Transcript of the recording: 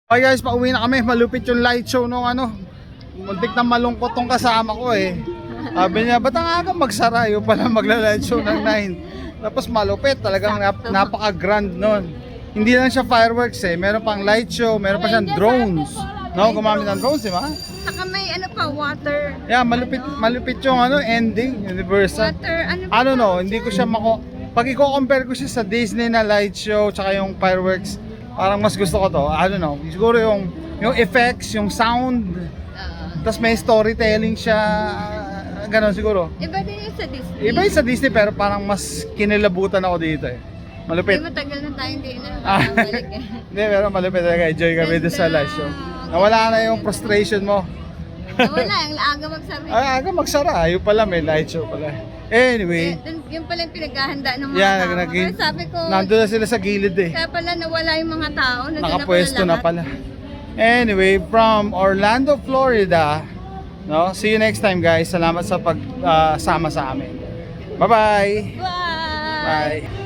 Okay guys, pauwi na kami. Malupit yung light show nung ano. Muntik na malungkot tong kasama ko eh. Sabi niya, ba't ang aga magsara? Yung pala magla-light show ng 9. Tapos malupit, talagang napaka-grand nun. Hindi lang siya fireworks eh. Meron pang light show, meron pa siyang drones. No, gumamit ng drones, di ba? Saka may ano pa, water. Yeah, malupit yung ano, ending, Universal. Water, ano pa? I don't know, hindi ko siya pag i-compare ko siya sa Disney na light show tsaka yung fireworks, parang mas gusto ko to. I don't know, siguro yung effects, yung sound, tapos may storytelling siya, ganon siguro. Iba din yung sa Disney. Iba yung sa Disney pero parang mas kinilabutan ako dito eh. Malupit. Hindi matagal na tayo hindi na nakakabalik eh. Hindi, pero malupit talaga. Enjoy kami doon sa live show. Nawala na yung frustration mo. Wala, ang aga magsara. Aga magsara. Yung pala may light show pala. Anyway. Yung pala yung pinaghahanda ng mga Yan, tao. Kaya sabi ko, nandun na sila sa gilid eh. kaya pala nawala yung mga tao. Nakapwesto na pala. Anyway, from Orlando, Florida. No? See you next time guys. Salamat sa pagsama sa amin. Bye-bye. Bye! Bye.